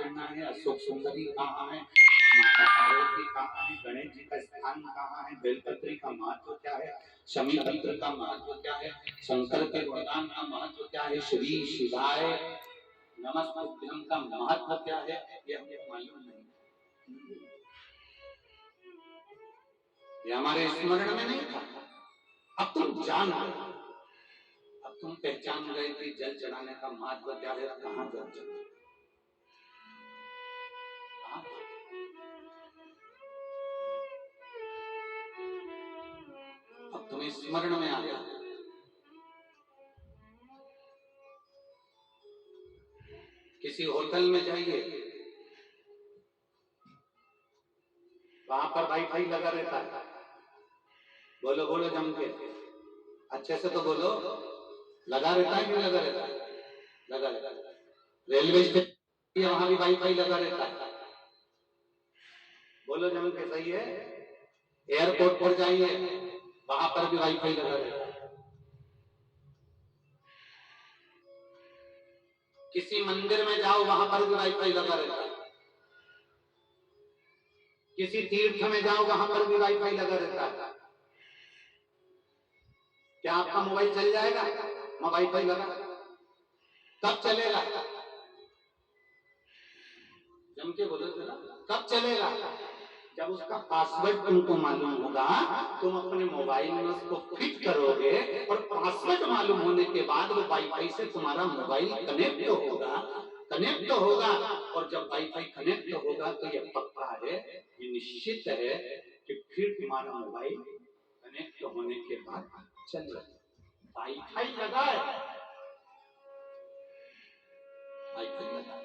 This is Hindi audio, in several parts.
चलना है, अशोक सुंदरी कहाँ है, माता पार्वती कहाँ है, गणेश जी का स्थान कहाँ है, बेलपत्री का महत्व क्या है, शमी पत्र का महत्व क्या है, शंकर के वरदान का महत्व क्या है, श्री शिवाय नमस्तुभ्यम का महत्व क्या है, ये हमें मालूम नहीं। ये हमारे स्मरण में नहीं था। अब तुम जान गए, अब तुम पहचान गए कि जल चढ़ाने का महत्व क्या है, कहाँ जल चढ़ाना, अब तुम्हें स्मरण में आ गया। किसी होटल में जाइए, वहां पर वाईफाई लगा रहता है, बोलो बोलो जम के, अच्छे से तो बोलो, लगा रहता है कि लगा रहता है? लगा रहता है। रेलवे स्टेशन वहां भी वाईफाई लगा रहता है, बोलो जम के, सही है। एयरपोर्ट पर जाइए, वहां पर भी वाईफाई लगा रहता है। किसी मंदिर में जाओ, वहां पर भी वाईफाई लगा रहता है। किसी तीर्थ में जाओ, वहां पर भी वाईफाई लगा रहता है। क्या आपका मोबाइल चल जाएगा? वाईफाई लगा, कब चलेगा? जम के बोलो ना, कब चलेगा? जब उसका पासवर्ड तुमको मालूम होगा, तुम अपने मोबाइल में उसको फिट करोगे, और पासवर्ड मालूम होने के बाद वो वाईफाई से तुम्हारा मोबाइल कनेक्ट होगा। और जब वाईफाई कनेक्ट होगा तो ये पक्का है, ये निश्चित है कि फिर तुम्हारा मोबाइल कनेक्ट होने के बाद चलेगा। वाईफाई लगाए, वाईफाई लगाए।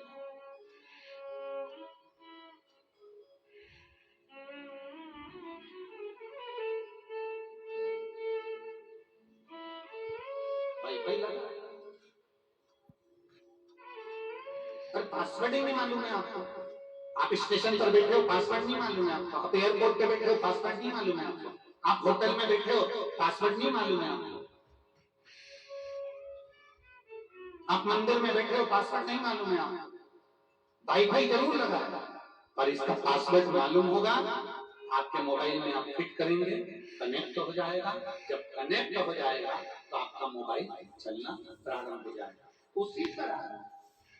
वाईफाई लगा, पर पासवर्ड ही नहीं मालूम है आपको। आप स्टेशन पर बैठे हो, पासवर्ड नहीं मालूम है आपको। आप एयरपोर्ट पे बैठे हो, पासवर्ड नहीं मालूम है आपको। आप होटल में बैठे हो, पासवर्ड नहीं मालूम है आपको। आप मंदिर में बैठे हो, पासवर्ड नहीं मालूम है आपको। वाईफाई जरूर लगा, पर इसका पासवर्ड मालूम होगा। आपके मोबाइल में आप फिट करेंगे, कनेक्ट हो जाएगा। जब कनेक्ट हो जाएगा तो आपका मोबाइल चलना प्रारंभ हो जाएगा। उसी तरह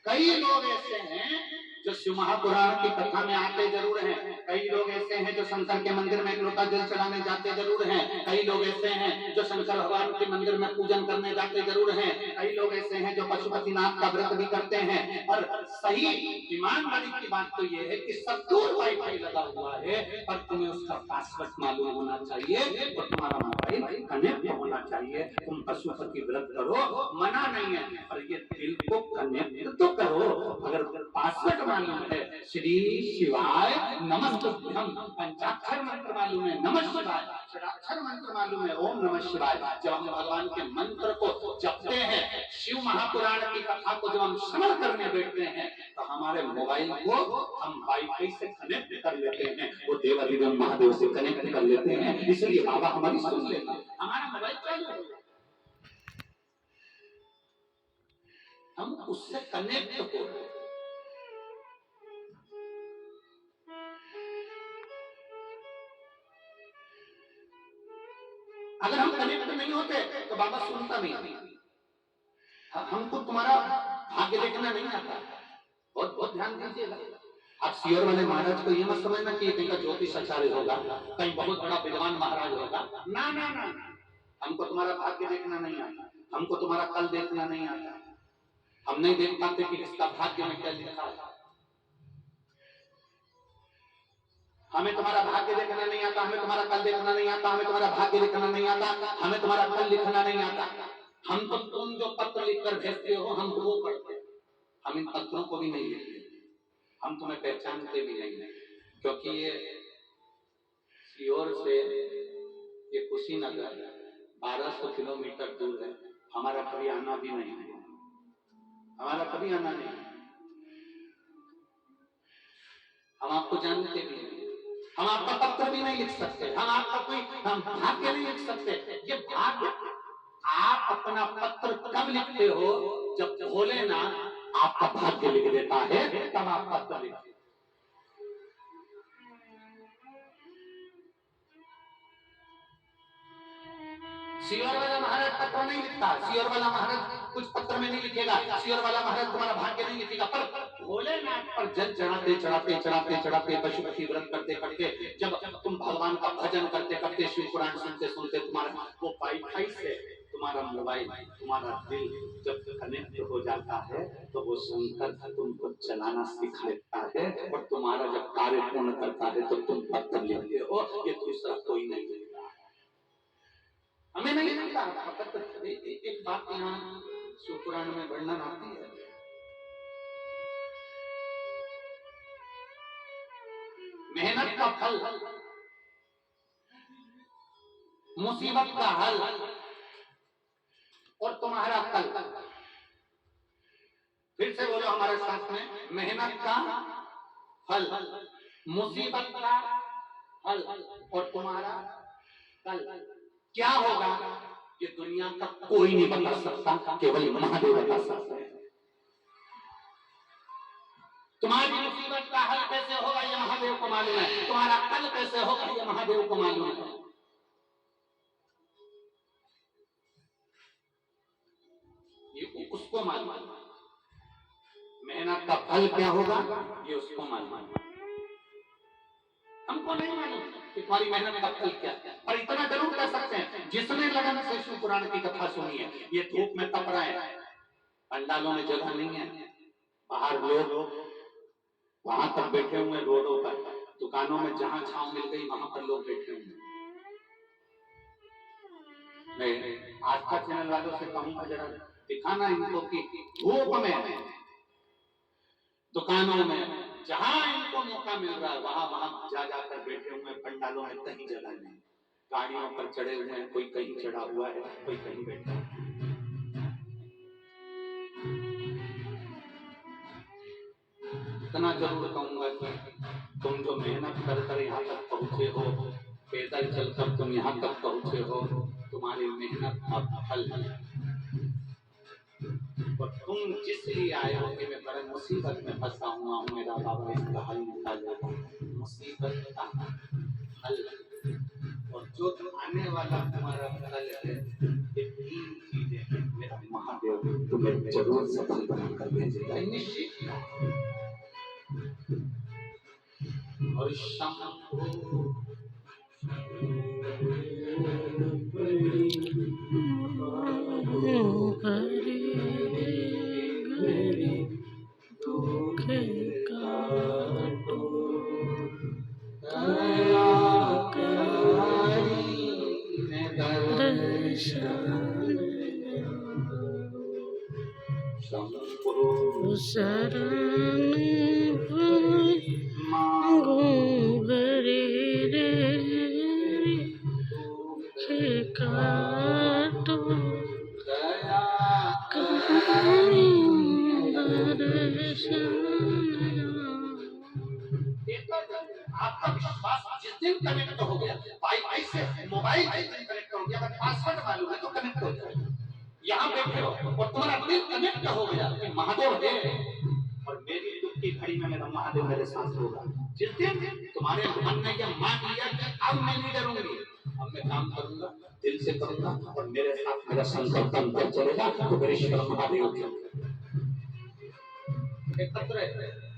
कई लोग ऐसे हैं जो शिव महापुराण की कथा में आते जरूर हैं, कई लोग ऐसे हैं जो शंकर के मंदिर में एक लोटा जल चढ़ाने जाते जरूर हैं, कई लोग ऐसे हैं जो शंकर भगवान के मंदिर में पूजन करने जाते जरूर हैं, कई लोग ऐसे हैं जो पशुपतिनाथ का व्रत भी करते हैं। और सही ईमानदारी की बात तो ये है कि सब दूर वाईफाई लगा हुआ है, पर तुम्हें उसका पासवर्ड मालूम होना चाहिए और तुम्हारा मोबाइल कनेक्ट होना चाहिए। तुम पशुपति व्रत करो, मना नहीं है, पर ये दिल को कनेक्ट तो करो। अगर पासवर्ड मालूम है, श्री शिवाय नमस्तुभ्यम, पंचाक्षर मंत्र मालूम है, नमः शिवाय, षडाक्षर मंत्र मालूम है, ओम नमः शिवाय। जब हम भगवान के मंत्र को जपते हैं, शिव महापुराण की कथा को जब हम श्रवण करने बैठते हैं, तो हमारे मोबाइल को हम वाईफाई से कनेक्ट कर लेते हैं, वो देवाधिदेव महादेव से कनेक्ट कर लेते हैं। इसलिए बाबा हमारी सुन लेते हैं, हमारा मोबाइल चालू हो, हम उससे कनेक्ट हो। अगर हम कनेक्ट नहीं होते तो बाबा सुनता नहीं। हमको तुम्हारा भाग्य देखना नहीं आता, बहुत बहुत ध्यान दीजिएगा। आप सियोर वाले महाराज को ये मत समझना कि कहीं का ज्योतिष आचार्य होगा, कहीं बहुत बड़ा विद्वान महाराज होगा। ना ना ना, हमको तुम्हारा भाग्य देखना नहीं आता, हमको तुम्हारा कल देखना नहीं आता। हम नहीं देख पाते कि इसका भाग्य में क्या लिखा है। हमें तुम्हारा भाग्य देखना नहीं आता, हमें तुम्हारा कल देखना नहीं आता, हमें तुम्हारा भाग्य लिखना नहीं आता, हमें तुम्हारा कल लिखना नहीं आता। हम तो तुम जो पत्र लिखकर भेजते हो, हम वो पढ़ते हैं, हम इन पत्रों को भी नहीं लिखते, हम तुम्हें पहचानते भी नहीं है। क्योंकि ये सीहोर से ये कुशीनगर 1200 किलोमीटर दूर है, हमारा कभी आना भी नहीं है, हमारा कभी आना नहीं है। हम आपको जानते भी नहीं, हम आपका पत्र भी नहीं लिख सकते, हम आपका कोई हम भाग्य नहीं लिख सकते। ये भाग्य आप अपना पत्र कब लिखते हो, जब भोलेनाथ आपका भाग्य लिख देता है, तब आप पत्र लिखिए। सियोर वाला महाराज पत्र नहीं लिखता, सियोर वाला महाराज कुछ पत्र में नहीं लिखेगा, सियोर वाला महाराज तुम्हारा भाग्य नहीं लिखेगा। पर भोलेनाथ पर जल चढ़ाते चढ़ाते चढ़ाते चढ़ाते पशुपति व्रत करते करते, जब तुम भगवान का भजन करते करते शिव पुराण सुनते सुनते तुम्हारा वो वाईफाई से तुम्हारा मोबाइल, तुम्हारा दिल जब कनेक्ट हो जाता है तो वो सुनकर तुमको चलाना सिखा देता है, और तुम्हारा जब कार्य पूर्ण करता है तो तुम पत्र लिखते हो। ये दूसरा कोई नहीं लिखता, हमें नहीं लिखता। एक बात यहाँ शिव पुराण में वर्णन आती है, मेहनत का फल, मुसीबत का हल और तुम्हारा कल। फिर से बोलो हमारे साथ में, मेहनत का फल, मुसीबत का हल और तुम्हारा कल। क्या होगा ये दुनिया का कोई नहीं बता सकता, केवल महादेव बता सकते हैं। तुम्हारी मुसीबत का हल कैसे होगा ये महादेव को मालूम है, तुम्हारा कल कैसे होगा ये महादेव को मालूम है। ये उसको मालूम है, मेहनत का फल क्या होगा ये उसको मालूम है, हमको नहीं मालूम कि तुम्हारी मेहनत का फल क्या है। पर इतना जरूर कह सकते हैं, जिसने लगन से शिव पुराण की कथा सुनी है, ये धूप में तप रहे हैं, पंडालों में जगह नहीं है, बाहर लोग वहां तक बैठे हुए, रोडों पर, दुकानों में जहां छांव मिल गई वहां पर लोग बैठे हुए। मैं आस्था चैनल वालों से कहूंगा जरा दिखाना इनको कि धूप में, दुकानों में, जहां इनको मौका मिल रहा है वहां जा जाकर बैठे हुए, पंडालों में कहीं जगह नहीं, गाड़ियों पर चढ़े हुए हैं, कोई कहीं चढ़ा हुआ है, कोई कहीं बैठा है। इतना जरूर कहूंगा कि तुम जो मेहनत कर कर यहाँ तक पहुंचे हो, पैदल चलकर तुम यहाँ तक पहुंचे हो, तुम्हारी मेहनत का फल है। और तुम जिस लिए आए हो कि मैं बड़े मुसीबत में फंसा हुआ हूँ, मेरा बाबा इसका हल निकाल, मुसीबत का हल और जो आने वाला तुम्हारा फल है, ये तीन चीजें मेरा महादेव तुम्हें जरूर सफल बनाकर भेजेगा, निश्चित। और शंभो शरण मांगो हरे रे काटो दया कहानी आपका विश्वास जिस दिन कनेक्ट हो गया, वाईफाई से मोबाइल कनेक्ट हो गया, अगर पासवर्ड मालूम है तो कनेक्ट हो जाएगा। यहाँ बैठे हो और तुम्हारा दिल कनेक्ट हो गया कि महादेव है और मेरी दुख की घड़ी में मेरा महादेव मेरे साथ होगा। जिस दिन तुम्हारे मन ने यह मान लिया कि अब मैं नहीं डरूंगी, अब मैं काम करूंगा, दिल से करूंगा और मेरे साथ मेरा संकल्प बनकर चलेगा, तो मेरे ईश्वर महादेव एक पत्र है।